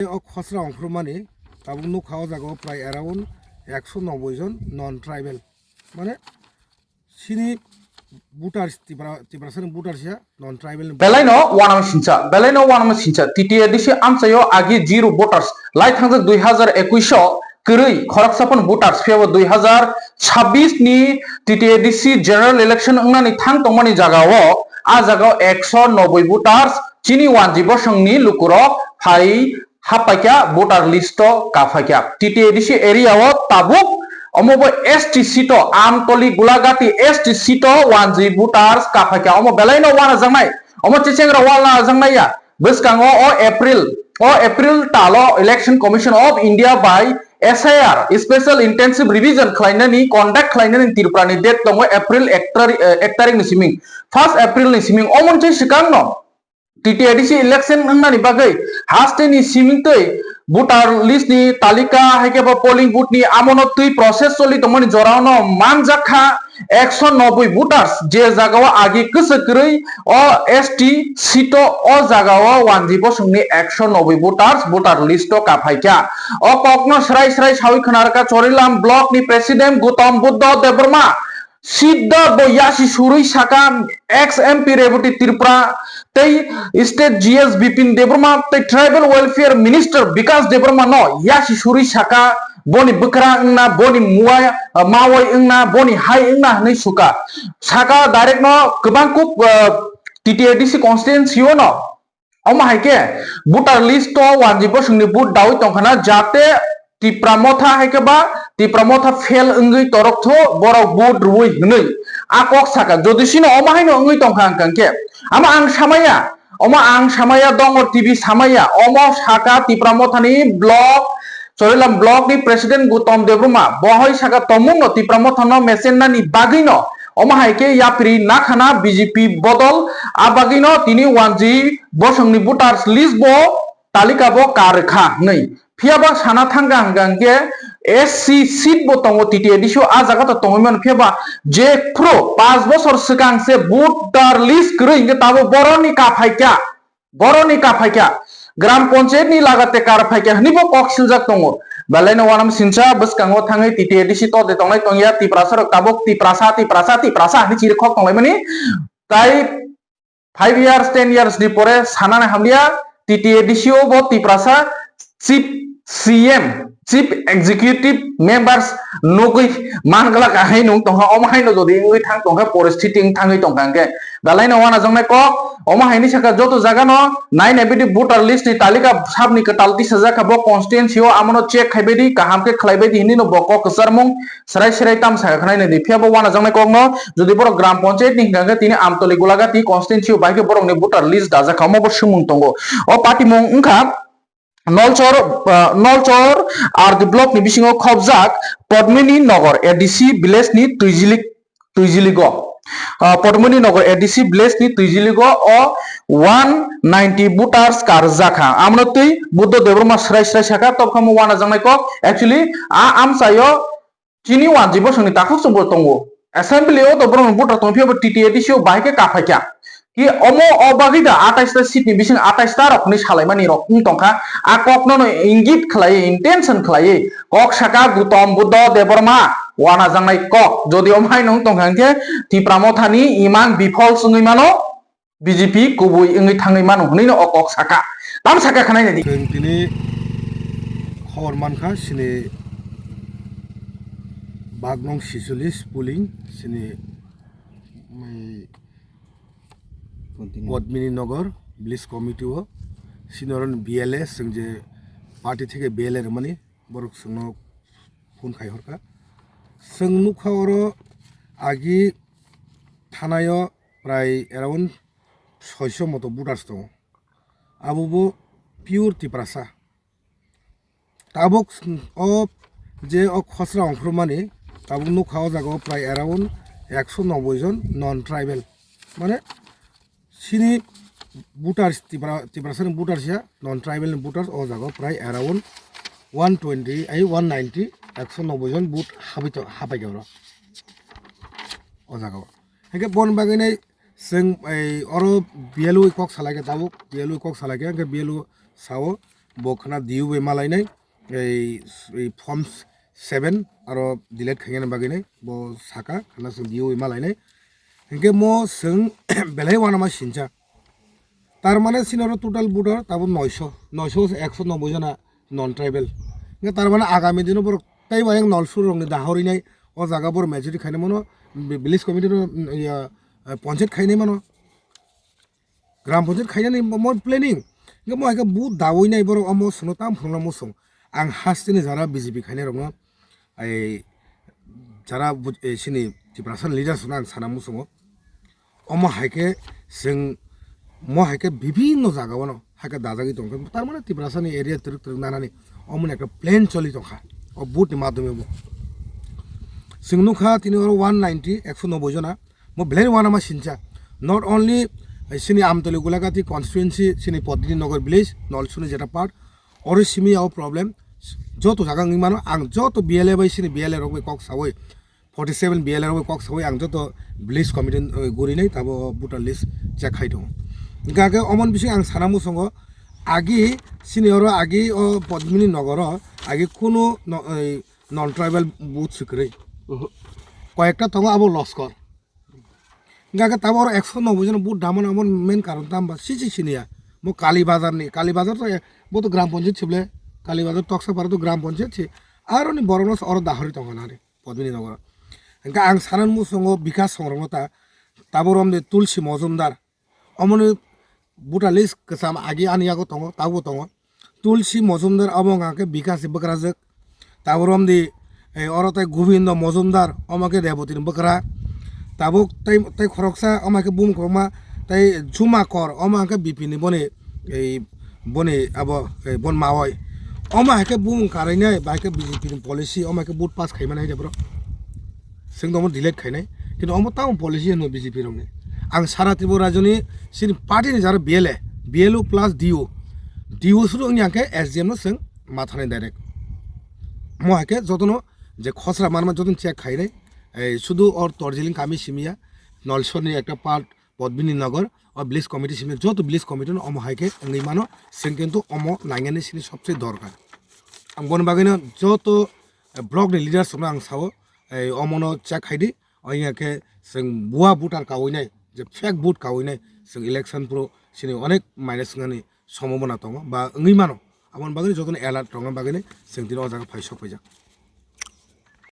খসড়া অংশমানি তাবুক নো খাওয়া জায়গাও প্রায় অ্যারাউন্ড 190 জন নন ট্রাইবেল মানে সিনি বুটার্স তিব্রাসানি বুটার্সিয়া নন tribal Belaino wanam sincha TTA disi amsayo agi zero voters lai thangjak 2021 kërui kharaksapon voters phebo 2026 ni TTA disi general election ngnani thang tongmani jagao a jagao 190 voters chini wanjibo songni lukuro phai hapakya voter listo kafakya TTA disi area o tabuk omo ST sito amtoli gulagati ST sito wanji voters kafakya omo belaino wana jangnai omo chichengra wala jangnai ya beskango o April talo election commission of India by SIR special intensive revision khlainani conduct khlainani tirprani date tongo April 1 tarik ni siming 1 April ni siming omon chai sikangno TTADC election nangani bagai haste ni siming toi voter list ni talika haike ba polling booth ni amono tui process choli tomani jorano manjakha 190 voters je jagao agi kusakrui o ST sito o jagao wanjibo sungni 190 voters voter list ka phaikya o kokno srai sawi khanarka chorilam block ni president Gautam Buddha Debrma Siddha Boyasi Surui Saka ex MP Rebuti Tripura Tei State GS Bipin Debrma Tei Tribal Welfare Minister Vikas Debrma no Yasi Surui Saka Boni Bukra Ingna Boni Muay Mawai Ingna Boni Hai Ingna Nei Suka Saka direct no Kebangkup TTADC constituency no Oma haike voter list to wanjibo sungni boot dawi tongkhana jate ti pramotha haike ba ti pramotha fail ngui toroktho borok boot ruwi hnui akok saka jodisino oma haino ngui tongkhang kangke ama ang samaya dongor TV samaya omo saka ti pramothani block Chorilam block ni president Gautam Debrma bohoi saka tomungno ti pramothano mesenna ni bagino Oma haike yapri nakhana BJP bodol abagino tini wanji bosongni voters list bo talika bo karkha nei phiaba sana thanga hangangke SC seat bo tongo TTADC a jaga to tongman phiaba je pro 5 বছর sikang se voter list krui nge tabo boroni ka phaikya gram panchayat ni lagate kar phaikya hnibo kok siljak tongo balaino wanam sincha beskango thangai TTADC to de tongnai tongya ti prasarok tabok ti prasa ni chir khok tonglai mani tai 5 years 10 years ni pore sanane hamlia TTADC o bo ti prasa chief CM chief executive members nogui mangala ka hainu tongha oma haino jodi ngui thang tongha परिस्थिति thangai tongkangke balaino wana jongnai kok oma haini saka joto jaga no nai nebedi voter list ni talika sabni ka talti sajaka bo constituency o amono check khaibedi kahamke khlaibedi hini no boko kusarmung sarai tam saka khnai ne dipya bo wana jongnai kok no jodi boro gram panchayat ni hinganga tini amtoli gulaga ti constituency o baike borok ni voter list dajaka mo bo sumung tongo o party mung ungkha Nolchor R D block ni bisingo khobjak Podmini Nagar ADC village ni Tuijiligo Podmini Nagar ADC village ni Tuijiligo o 190 voters karjaka amno tui Buddha Debrma srai saka topkhamu wana jangnai ko actually a amsayo chini wanjibo songni takhuk sobo tongo assembly o to borong voter tongphio TTADC o baike kafakya ki omo obagida 28 ta seat ni bising 28 ta rok ni salaimani rok ni tongkha a kokno no ingit khlai intention khlai kok saka Gautam Buddha Debrma wana jangnai kok jodi omhai nong tongkhangke ti pramothani iman bifol sungui mano BJP kubui ingui thangai mano hunino o kok saka tam saka khanai ni tini khor mankha sini bagnong 46 polling sini Podmini Nagar Bliss Committee o sinoron BLA singje party থেকে BLA মানে borok sungno phone khai horka sungnu khawro agi thanayo prai around 600 moto voters dong abubo pure tiprasa tabok o je o khosra onkromani tabuk nu khawa jago prai around 190 জন নন tribal মানে সিনি বুটার্স তিব্রাসানি বুটার্সিয়া নন tribal বুটার্স ও জায়গা প্রায় around 190 190 জন বুট হাবাই গেল ও জায়গা হেঁকে বন বাগানাই जों अरो BLO कक सालागे दाबो BLO कक सालागे बिएलओ साओ বখানা দিউ বে মালাইনাই এই ফর্ম 7 আরো ডিলেট খাইনে বাগিনাই bo saka khana sung diu মালাইনাই হিংকে মো সং বেলাই ওয়ানামা সিনচা তার মানে সিনর টোটাল বুটার তারপর 900 190 জনা নন ট্রাইবেল তার মানে আগামী দিনও বড় তাই বায়ং নলসুর রং দাহরি নাই ও জায়গা বড় মেজরিটি খাইনে মনো ভিলেজ কমিটির পঞ্চায়েত খাইনে মনো গ্রাম পঞ্চায়েত খাইনে নাই মোর planning mo haike bu dawoi nai boro amo sono tam phongna musong ang hastini jara BJP khaine rong ai jara sini tiprasan leader sona ang sana musongo omo haike sing mo haike bibhinno jaga bono haike dajagi tongka tar mane tiprasani area truk nanani omone ekta plan choli tongka o boot ni madhyome mo singnuka tini 190 190 jona mo blen wana ma sincha not only sini amtoli gulagati constituency sini Podini Nagar village nolsuni jeta part ore simi ao problem joto jaga ngimano ang joto BLA bai sini BLA rogbe kok sawoi 47 BLA rogbe kok sawoi ang joto village committee gori nei tabo voter list check khai dong gage omon bisi ang sanamu songo agi sini oro agi o Podini Nagar agi kono non tribal booth sikre কয়েকটা তঙ্গ আবো loss কর গাকে তাবর 190 জন বুট দামন আমন main কারণ দাম বা CC সিনিয়া মো কালী বাজার তো বো তো গ্রাম পঞ্চায়েত ছিবলে কালী বাজার তকসা পারে তো গ্রাম পঞ্চায়েত ছি আর নি বরনস অর দাহরি তঙ্গ না রে পদ্মিনী নগর গা আং সানান মু সঙ্গ বিকাশ সংরক্ষতা তাবর আমদে তুলসী মজুমদার অমনে বুটা লিস্ট কসাম আগে আনিয়াগো তঙ্গ তাবো তঙ্গ তুলসী মজুমদার এবং আকে বিকাশ বকরাজক তাবর আমদে অরতাই গোবিন্দ মজুমদার আমাকে দেবতীর বকরা তাবুক তাই খরকসা আমাকে বুম খরমা তাই ঝুমা কর আমাকে বিপিনি বনে এই বনে আব বন মাওয় আমাকে বুম কারাইনাই বাইকে বিজেপি পলিসি আমাকে বুট পাস খাইমানাই যাবর जों दम डिलेट खाइनाय किन्तु अमो ताव पलिसि होनो बिजेपि रंनि आं सारा त्रिपुराजनि सिनि पार्टिनि जारा BLO प्लस DO सुरु आंनि आंखे SDM नो जों माथानाय डाइरेक्ट मो हाके जतनो जे खसरा मानमा जतन चेक खाइनाय শুধু और तर्जिलिं कामी सिमिया नलसरनि একটা পার্ট পদ্মিনী নগর और ভিলেজ কমিটি সিমি যত ভিলেজ কমিটি অম হাইকে এই মানো जों কিন্তু অম নাঙ্গানি সিনি সবচেয়ে দরকার आं बन बागैनो যত ब्लकनि लिडार सनो आं सावो अमनो चेक खाइदि अयाके जों बुआ भोटार कावैनाय जे फेक भोट कावैनाय जों इलेक्शन प्रो सिनि अनेक माइनास ngani सम्भावना दङ बा ओंगै मानो आमन बागैनो जतन एलार्ट दङ बागैनो जों दिनो जागा फाइसो फैजा